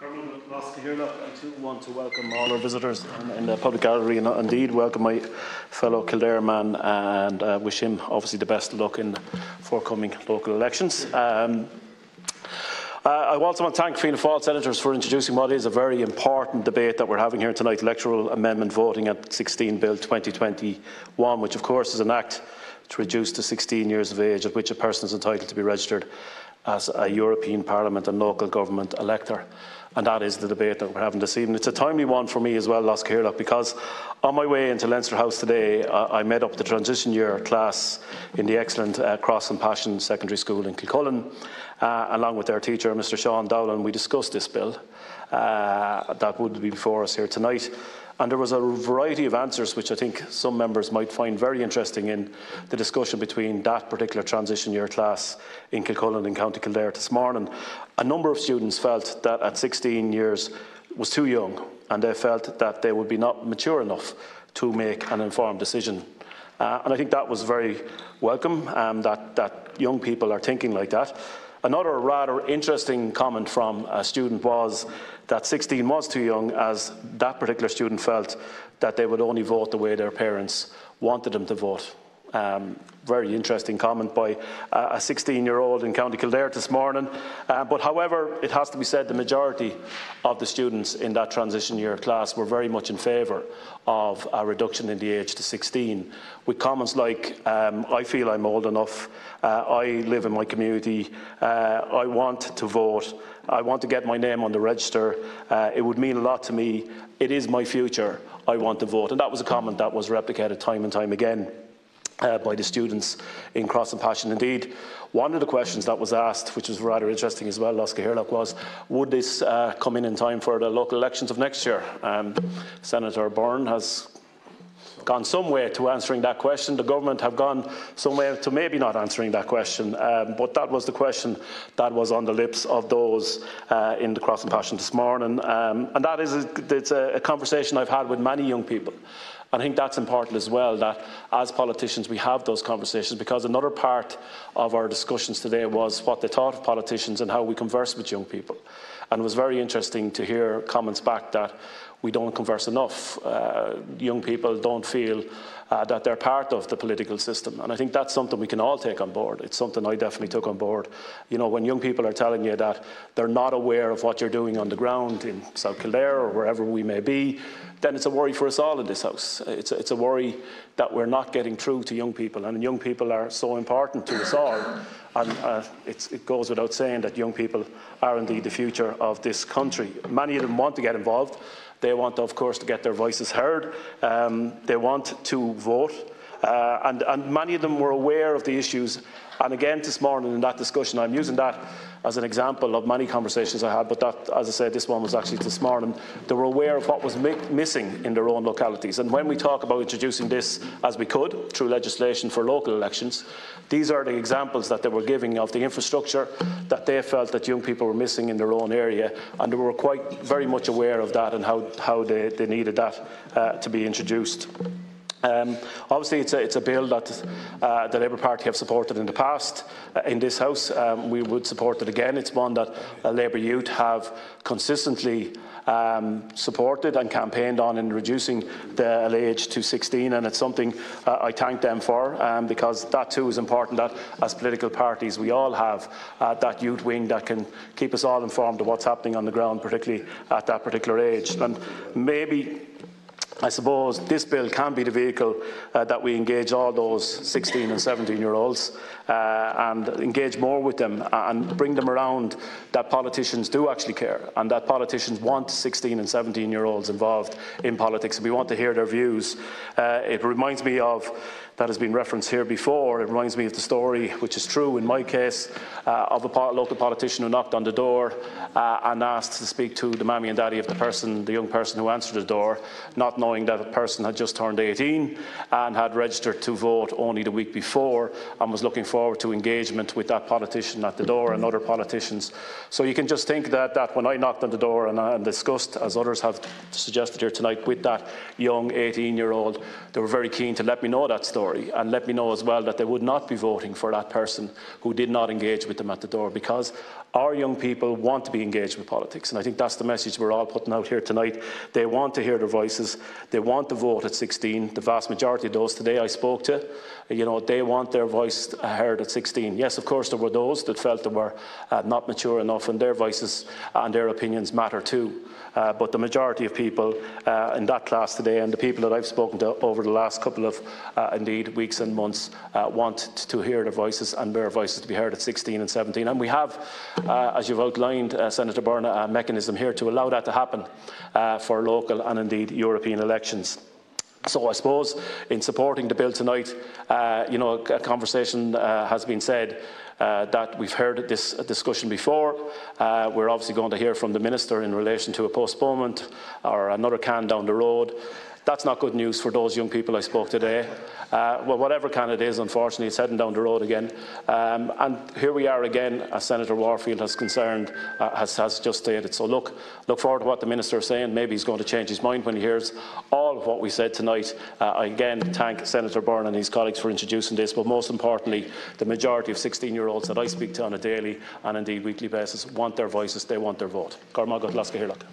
I too want to welcome all our visitors in the public gallery and indeed welcome my fellow Kildare man and wish him obviously the best of luck in the forthcoming local elections. I also want to thank Fianna Fáil senators for introducing what is a very important debate that we're having here tonight, Electoral Amendment Voting at 16 Bill 2021, which of course is an act to reduce to 16 years of age at which a person is entitled to be registered as a European Parliament and local government elector. And that is the debate that we're having this evening. It's a timely one for me as well, Las Caoirleach, because on my way into Leinster House today, I met up with the transition year class in the excellent Cross and Passion Secondary School in Kilcullen, along with their teacher, Mr. Seanad, and we discussed this bill that would be before us here tonight. And there was a variety of answers which I think some members might find very interesting in the discussion between that particular transition year class in Kilcullen in County Kildare this morning. A number of students felt that at 16 years was too young, and they felt that they would be not mature enough to make an informed decision. And I think that was very welcome, that young people are thinking like that. Another rather interesting comment from a student was that 16 was too young, as that particular student felt that they would only vote the way their parents wanted them to vote. Very interesting comment by a 16-year-old in County Kildare this morning. But however, it has to be said the majority of the students in that transition year class were very much in favour of a reduction in the age to 16, with comments like, I feel I'm old enough, I live in my community, I want to vote, I want to get my name on the register, it would mean a lot to me, it is my future, I want to vote. And that was a comment that was replicated time and time again by the students in Cross and Passion. Indeed, one of the questions that was asked, which was rather interesting as well, Las Caoirleach, was would this come in time for the local elections of next year? Senator Byrne has gone some way to answering that question. The government have gone some way to maybe not answering that question, but that was the question that was on the lips of those in the Cross and Passion this morning. And that is it's a conversation I've had with many young people. I think that's important as well, that as politicians we have those conversations, because another part of our discussions today was what they thought of politicians and how we converse with young people. And it was very interesting to hear comments back that we don't converse enough. Young people don't feel that they're part of the political system. And I think that's something we can all take on board. It's something I definitely took on board. You know, when young people are telling you that they're not aware of what you're doing on the ground in South Kildare or wherever we may be, then it's a worry for us all in this house. It's a worry that we're not getting through to young people, and young people are so important to us all. And it goes without saying that young people are indeed the future of this country. Many of them want to get involved. They want, of course, to get their voices heard. They want to vote. And many of them were aware of the issues. And again, this morning in that discussion, I'm using that as an example of many conversations I had, but that, as I said, this one was actually this morning. They were aware of what was missing in their own localities. And when we talk about introducing this, as we could, through legislation for local elections, these are the examples that they were giving of the infrastructure that they felt that young people were missing in their own area, and they were quite very much aware of that and how they needed that to be introduced. Obviously, it's a bill that the Labour Party have supported in the past in this House. We would support it again. It's one that Labour youth have consistently supported and campaigned on in reducing the age to 16, and it's something I thank them for, because that too is important, that as political parties we all have that youth wing that can keep us all informed of what's happening on the ground, particularly at that particular age. And maybe, I suppose, this bill can be the vehicle that we engage all those 16 and 17-year-olds and engage more with them and bring them around that politicians do actually care and that politicians want 16 and 17-year-olds involved in politics. We want to hear their views. It reminds me of, that has been referenced here before, it reminds me of the story, which is true in my case, of a local politician who knocked on the door and asked to speak to the mammy and daddy of the young person who answered the door, not knowing that the person had just turned 18 and had registered to vote only the week before and was looking forward to engagement with that politician at the door and other politicians. So you can just think that when I knocked on the door and discussed, as others have suggested here tonight, with that young 18-year-old, they were very keen to let me know that story and let me know as well that they would not be voting for that person who did not engage with them at the door, because Our young people want to be engaged with politics, and I think that's the message we're all putting out here tonight. They want to hear their voices. They want to vote at 16. The vast majority of those today I spoke to, they want their voice heard at 16. Yes, of course, there were those that felt they were not mature enough, and their voices and their opinions matter too. But the majority of people in that class today, and the people that I've spoken to over the last couple of, indeed, weeks and months, want to hear their voices and their voices to be heard at 16 and 17. And we have, as you've outlined, Senator Byrne, a mechanism here to allow that to happen for local and indeed European elections. So I suppose in supporting the bill tonight, a conversation has been said that we've heard this discussion before. We're obviously going to hear from the Minister in relation to a postponement or another can down the road. That's not good news for those young people I spoke to today. Well, whatever can it is, unfortunately, it's heading down the road again. And here we are again, as Senator Warfield has just stated. So look forward to what the Minister is saying. Maybe he's going to change his mind when he hears all of what we said tonight. I again thank Senator Byrne and his colleagues for introducing this, but most importantly, the majority of 16-year-olds that I speak to on a daily and indeed weekly basis want their voices, they want their vote. Cormac, good luck.